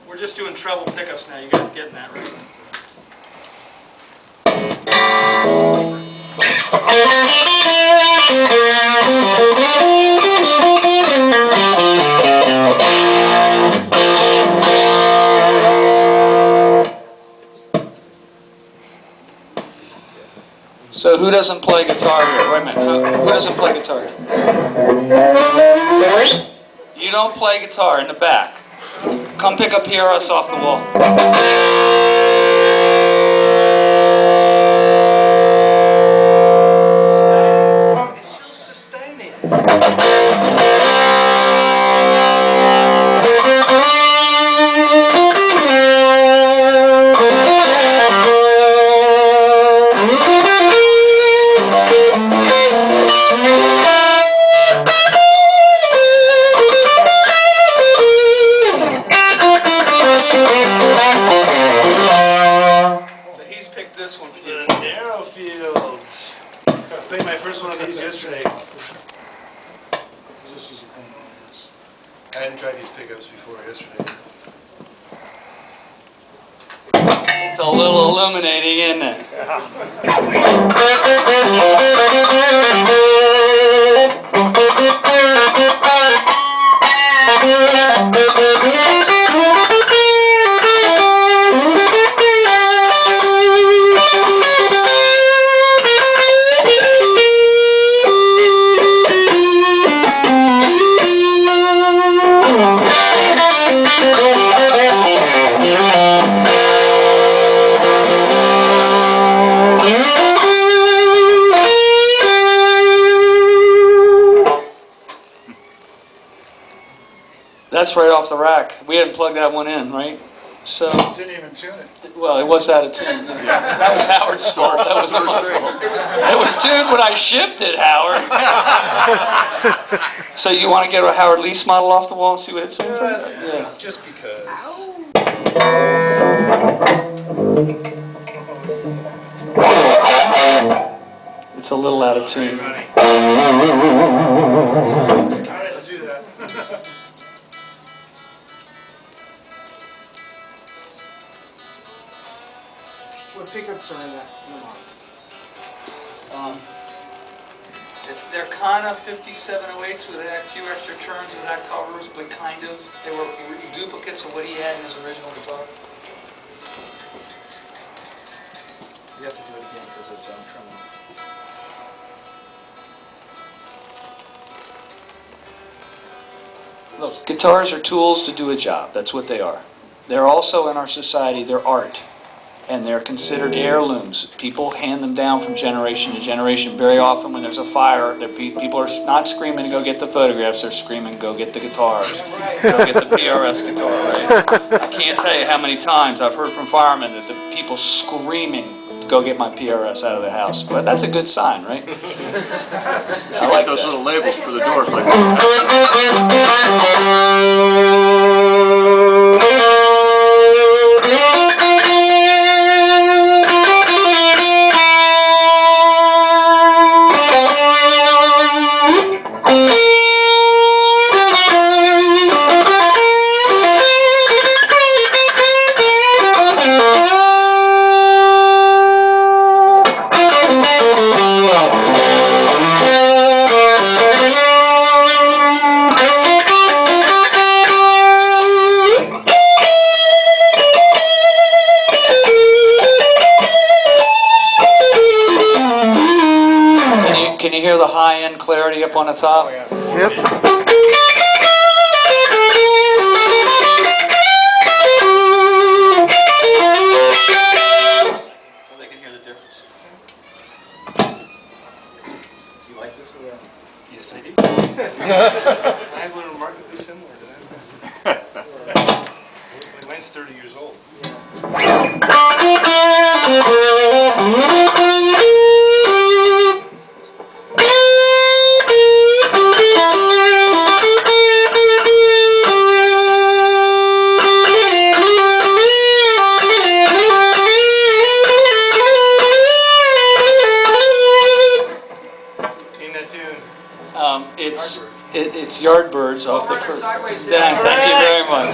We're just doing treble pickups now. You guys getting that right? So who doesn't play guitar here? Wait a minute. Who doesn't play guitar here? You don't play guitar in the back. Come pick up PRS off the wall. It's still sustaining. This one for you. The narrow fields. I played my first one of these yesterday. This was a pain in the ass. I hadn't tried these pickups before yesterday. It's a little illuminating, isn't it? That's right off the rack. We hadn't plugged that one in, right? So, Didn't even tune it. well, it was out of tune. That was Howard's fault. That was my fault. It was tuned when I shipped it, Howard. So you want to get a Howard Leese model off the wall and see what it sounds like? Yeah. Just because. It's a little out of tune. Funny. All right, let's do that. What pickups are that? They're kind of 5708s with a few extra turns with that covers, but kind of. They were duplicates of what he had in his original guitar. You have to do it Look, guitars are tools to do a job. That's what they are. They're also in our society, they're art. And they're considered heirlooms. People hand them down from generation to generation. Very often when there's a fire, people are not screaming to go get the photographs, they're screaming, go get the guitars. Go get the PRS guitar, right? I can't tell you how many times I've heard from firemen that the people screaming to go get my PRS out of the house. But that's a good sign, right? I like those that. little labels for the doors. Like Can you hear the high-end clarity up on the top? Yep. So they can hear the difference. Do you like this one? Yes, I do. I have one remarkably similar to that. Mine's 30 years old. Ain't that tune? It's Yardbirds off the first. Yeah, thank you very much.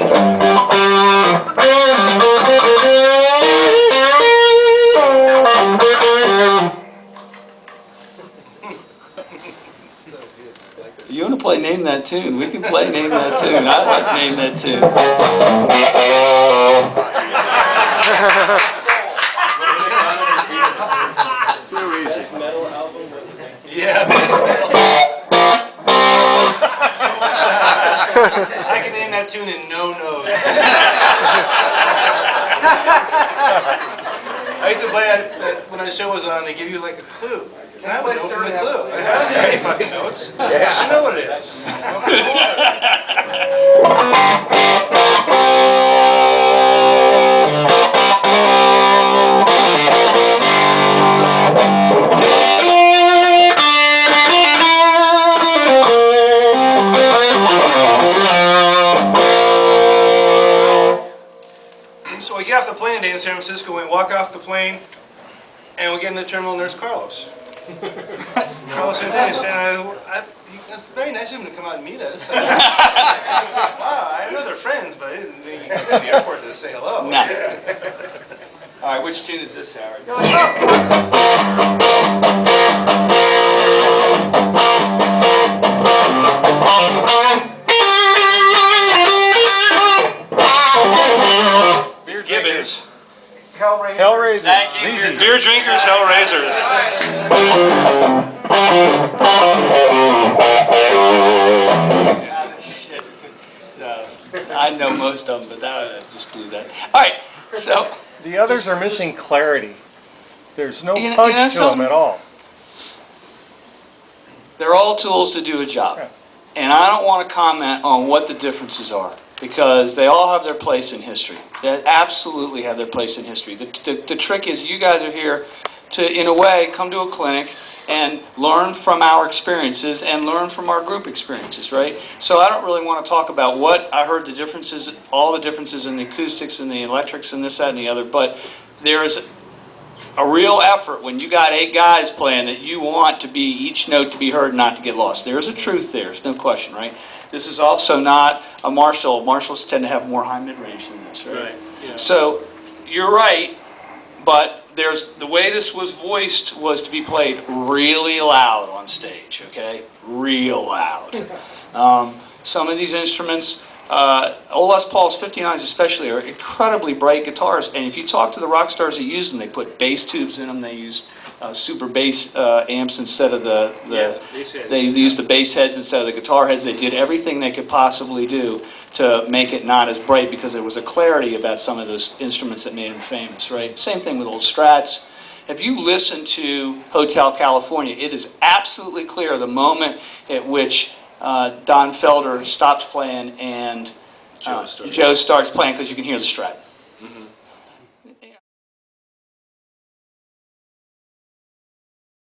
You want to play Name That Tune? We can play Name That Tune. I like Name That Tune. too easy. Yeah. I can name that tune in no notes. I used to play it when the show was on. They give you like a clue. Can I have a note for the clue? I don't need any fucking notes. I know what it is. So we get off the plane today in San Francisco, we walk off the plane, and we get in the terminal, and there's Carlos. Carlos Antonio saying, it's very nice of him to come out and meet us. Wow, I know they're friends, but I didn't think you come to the airport to say hello. Nah. All right, which tune is this, Howard? Gibbons. Hellraiser. Thank you. Beer drinkers, Hellraisers. Shit. No, I know most of them, but that I just blew that. All right, so The others are missing clarity. There's no You know punch to them something? at all. they're all tools to do a job. Yeah. And I don't want to comment on what the differences are, because they all have their place in history. They absolutely have their place in history. The trick is you guys are here to, in a way, come to a clinic and learn from our experiences and learn from our group experiences, right? So I don't really want to talk about what I heard the differences, all the differences in the acoustics and the electrics and this, that, and the other, but there is a real effort when you got 8 guys playing that you want to be each note to be heard and not to get lost. There's a truth there, there's no question, right? This is also not a Marshall. Marshalls tend to have more high mid-range than this, right? Right, yeah. So you're right, but there's the way this was voiced was to be played really loud on stage, okay? Real loud. Some of these instruments Old Les Pauls 59s especially are incredibly bright guitars, and if you talk to the rock stars that use them, they put bass tubes in them, they use super bass amps instead of they used the bass heads instead of the guitar heads. They did everything they could possibly do to make it not as bright because there was a clarity about some of those instruments that made them famous, right? Same thing with old Strats. If you listen to Hotel California, it is absolutely clear the moment at which Don Felder stops playing and Joe starts playing because you can hear the Strat.